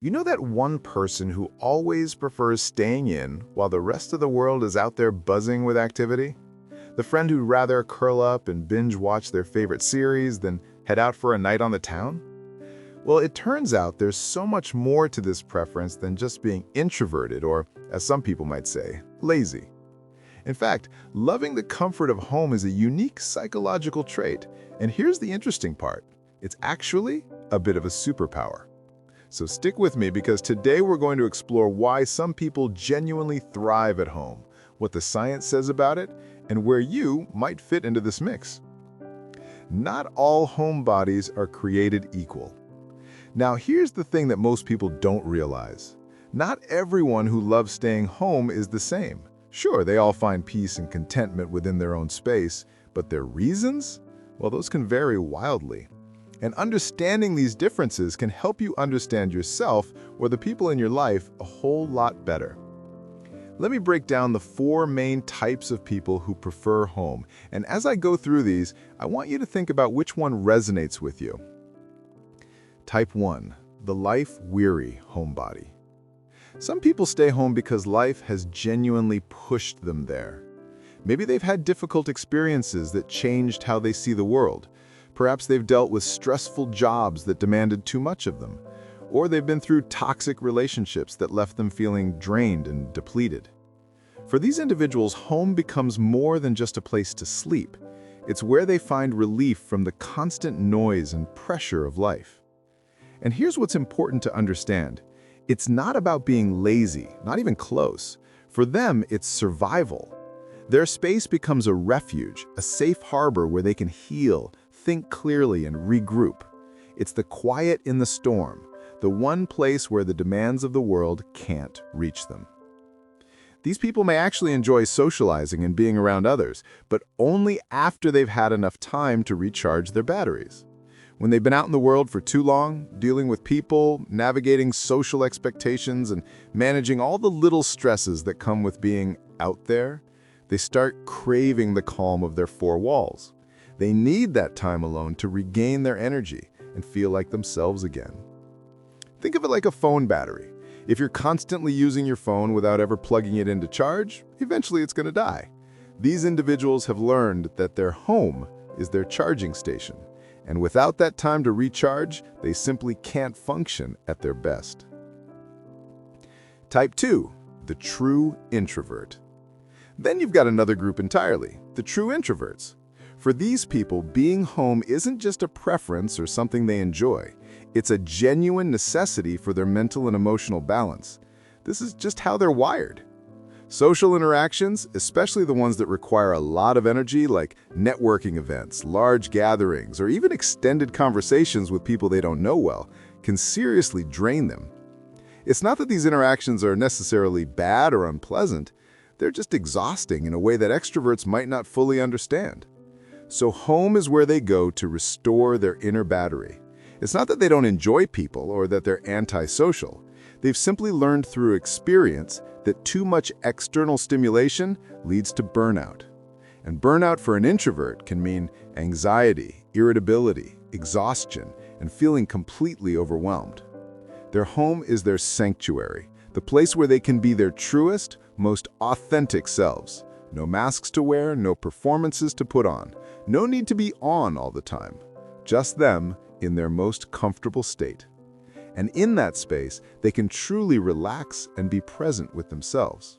You know that one person who always prefers staying in while the rest of the world is out there buzzing with activity? The friend who'd rather curl up and binge watch their favorite series than head out for a night on the town? Well, it turns out there's so much more to this preference than just being introverted or, as some people might say, lazy. In fact, loving the comfort of home is a unique psychological trait, and here's the interesting part. It's actually a bit of a superpower. So stick with me because today we're going to explore why some people genuinely thrive at home, what the science says about it, and where you might fit into this mix. Not all homebodies are created equal. Now here's the thing that most people don't realize. Not everyone who loves staying home is the same. Sure, they all find peace and contentment within their own space, but their reasons? Well, those can vary wildly. And understanding these differences can help you understand yourself or the people in your life a whole lot better. Let me break down the 4 main types of people who prefer home. And as I go through these, I want you to think about which one resonates with you. Type 1, the life-weary homebody. Some people stay home because life has genuinely pushed them there. Maybe they've had difficult experiences that changed how they see the world. Perhaps they've dealt with stressful jobs that demanded too much of them. Or they've been through toxic relationships that left them feeling drained and depleted. For these individuals, home becomes more than just a place to sleep. It's where they find relief from the constant noise and pressure of life. And here's what's important to understand. It's not about being lazy, not even close. For them, it's survival. Their space becomes a refuge, a safe harbor where they can heal, think clearly, and regroup. It's the quiet in the storm, the one place where the demands of the world can't reach them. These people may actually enjoy socializing and being around others, but only after they've had enough time to recharge their batteries. When they've been out in the world for too long, dealing with people, navigating social expectations, and managing all the little stresses that come with being out there, they start craving the calm of their 4 walls. They need that time alone to regain their energy and feel like themselves again. Think of it like a phone battery. If you're constantly using your phone without ever plugging it into charge, eventually it's going to die. These individuals have learned that their home is their charging station, and without that time to recharge, they simply can't function at their best. Type 2, the true introvert. Then you've got another group entirely, the true introverts. For these people, being home isn't just a preference or something they enjoy. It's a genuine necessity for their mental and emotional balance. This is just how they're wired. Social interactions, especially the ones that require a lot of energy like networking events, large gatherings, or even extended conversations with people they don't know well, can seriously drain them. It's not that these interactions are necessarily bad or unpleasant. They're just exhausting in a way that extroverts might not fully understand. So home is where they go to restore their inner battery. It's not that they don't enjoy people or that they're antisocial. They've simply learned through experience that too much external stimulation leads to burnout. And burnout for an introvert can mean anxiety, irritability, exhaustion, and feeling completely overwhelmed. Their home is their sanctuary, the place where they can be their truest, most authentic selves. No masks to wear, no performances to put on. No need to be on all the time. Just them in their most comfortable state. And in that space, they can truly relax and be present with themselves.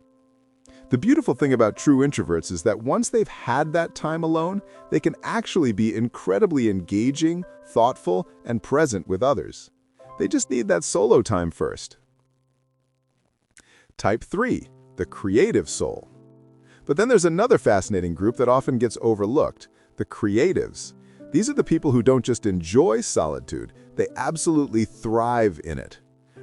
The beautiful thing about true introverts is that once they've had that time alone, they can actually be incredibly engaging, thoughtful, and present with others. They just need that solo time first. Type 3, the creative soul. But then there's another fascinating group that often gets overlooked, the creatives. These are the people who don't just enjoy solitude, they absolutely thrive in it.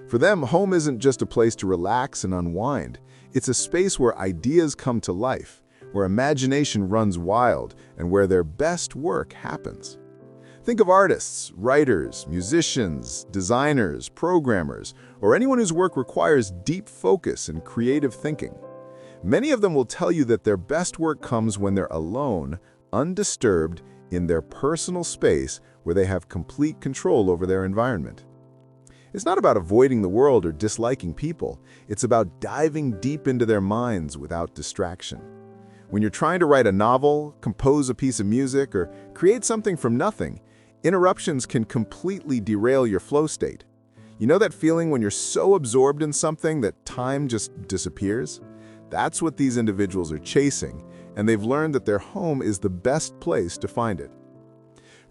For them, home isn't just a place to relax and unwind. It's a space where ideas come to life, where imagination runs wild, and where their best work happens. Think of artists, writers, musicians, designers, programmers, or anyone whose work requires deep focus and creative thinking. Many of them will tell you that their best work comes when they're alone, undisturbed, in their personal space where they have complete control over their environment. It's not about avoiding the world or disliking people. It's about diving deep into their minds without distraction. When you're trying to write a novel, compose a piece of music, or create something from nothing, interruptions can completely derail your flow state. You know that feeling when you're so absorbed in something that time just disappears? That's what these individuals are chasing, and they've learned that their home is the best place to find it.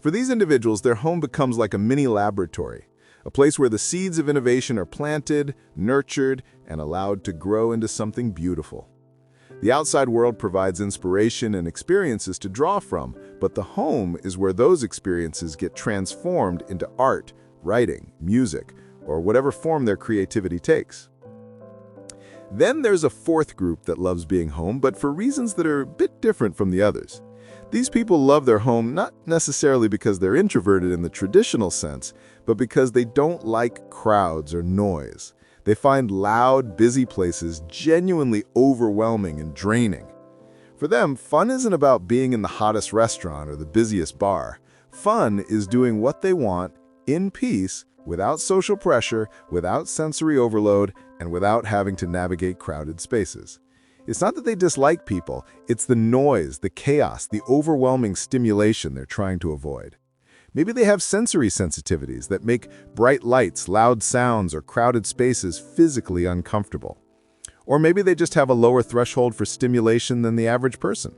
For these individuals, their home becomes like a mini laboratory, a place where the seeds of innovation are planted, nurtured, and allowed to grow into something beautiful. The outside world provides inspiration and experiences to draw from, but the home is where those experiences get transformed into art, writing, music, or whatever form their creativity takes. Then there's a fourth group that loves being home, but for reasons that are a bit different from the others. These people love their home not necessarily because they're introverted in the traditional sense, but because they don't like crowds or noise. They find loud, busy places genuinely overwhelming and draining. For them, fun isn't about being in the hottest restaurant or the busiest bar. Fun is doing what they want in peace, without social pressure, without sensory overload, and without having to navigate crowded spaces. It's not that they dislike people, it's the noise, the chaos, the overwhelming stimulation they're trying to avoid. Maybe they have sensory sensitivities that make bright lights, loud sounds, or crowded spaces physically uncomfortable. Or maybe they just have a lower threshold for stimulation than the average person.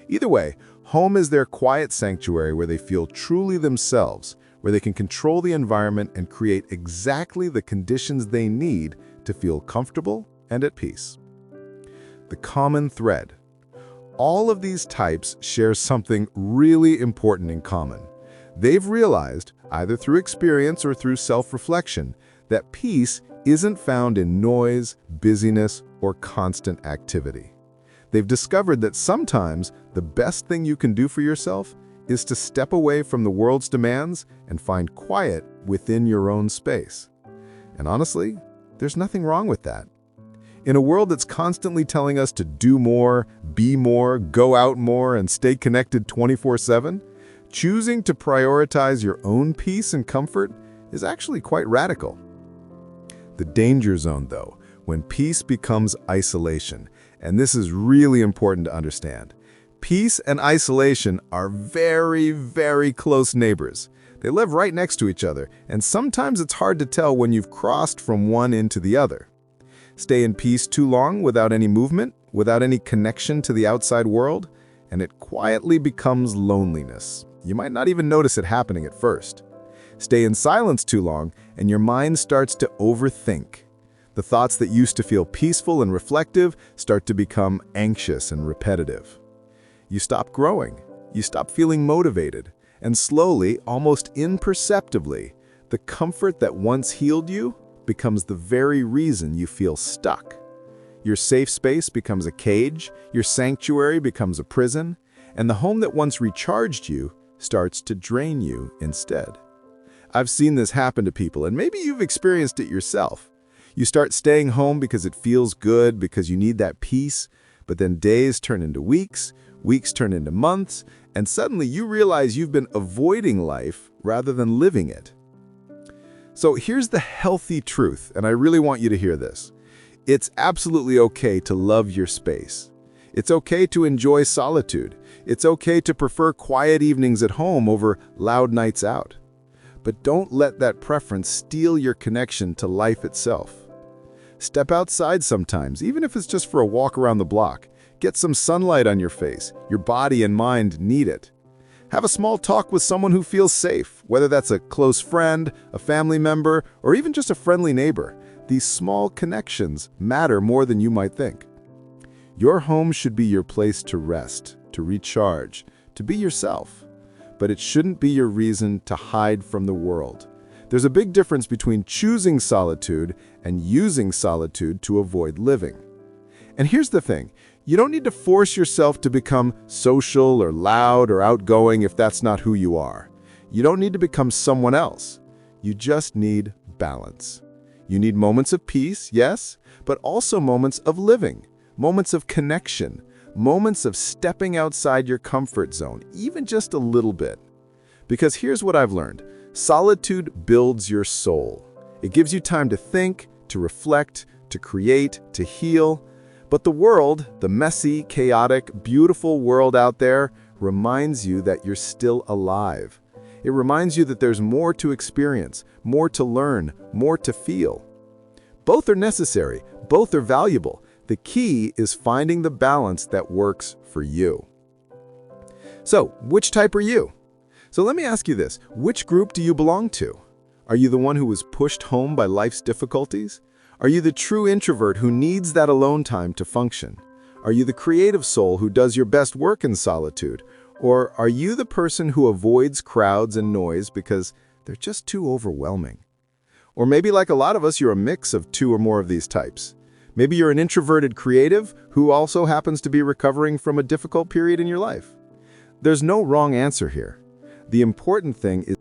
Either way, home is their quiet sanctuary where they feel truly themselves, where they can control the environment and create exactly the conditions they need to feel comfortable and at peace. The common thread. All of these types share something really important in common. They've realized, either through experience or through self-reflection, that peace isn't found in noise, busyness, or constant activity. They've discovered that sometimes the best thing you can do for yourself is to step away from the world's demands and find quiet within your own space. And honestly, there's nothing wrong with that. In a world that's constantly telling us to do more, be more, go out more, and stay connected 24/7, choosing to prioritize your own peace and comfort is actually quite radical. The danger zone, though, when peace becomes isolation, and this is really important to understand. Peace and isolation are very, very close neighbors. They live right next to each other, and sometimes it's hard to tell when you've crossed from one into the other. Stay in peace too long without any movement, without any connection to the outside world, and it quietly becomes loneliness. You might not even notice it happening at first. Stay in silence too long, and your mind starts to overthink. The thoughts that used to feel peaceful and reflective start to become anxious and repetitive. You stop growing, you stop feeling motivated, and slowly, almost imperceptibly, the comfort that once healed you becomes the very reason you feel stuck. Your safe space becomes a cage, your sanctuary becomes a prison, and the home that once recharged you starts to drain you instead. I've seen this happen to people, and maybe you've experienced it yourself. You start staying home because it feels good, because you need that peace, but then days turn into weeks, weeks turn into months, and suddenly you realize you've been avoiding life rather than living it. So here's the healthy truth, and I really want you to hear this. It's absolutely okay to love your space. It's okay to enjoy solitude. It's okay to prefer quiet evenings at home over loud nights out. But don't let that preference steal your connection to life itself. Step outside sometimes, even if it's just for a walk around the block. Get some sunlight on your face. Your body and mind need it. Have a small talk with someone who feels safe, whether that's a close friend, a family member, or even just a friendly neighbor. These small connections matter more than you might think. Your home should be your place to rest, to recharge, to be yourself. But it shouldn't be your reason to hide from the world. There's a big difference between choosing solitude and using solitude to avoid living. And here's the thing. You don't need to force yourself to become social or loud or outgoing if that's not who you are. You don't need to become someone else. You just need balance. You need moments of peace, yes, but also moments of living, moments of connection, moments of stepping outside your comfort zone, even just a little bit. Because here's what I've learned. Solitude builds your soul. It gives you time to think, to reflect, to create, to heal. But the world, the messy, chaotic, beautiful world out there, reminds you that you're still alive. It reminds you that there's more to experience, more to learn, more to feel. Both are necessary, both are valuable. The key is finding the balance that works for you. So, which type are you? So let me ask you this, which group do you belong to? Are you the one who was pushed home by life's difficulties? Are you the true introvert who needs that alone time to function? Are you the creative soul who does your best work in solitude? Or are you the person who avoids crowds and noise because they're just too overwhelming? Or maybe like a lot of us, you're a mix of two or more of these types. Maybe you're an introverted creative who also happens to be recovering from a difficult period in your life. There's no wrong answer here. The important thing is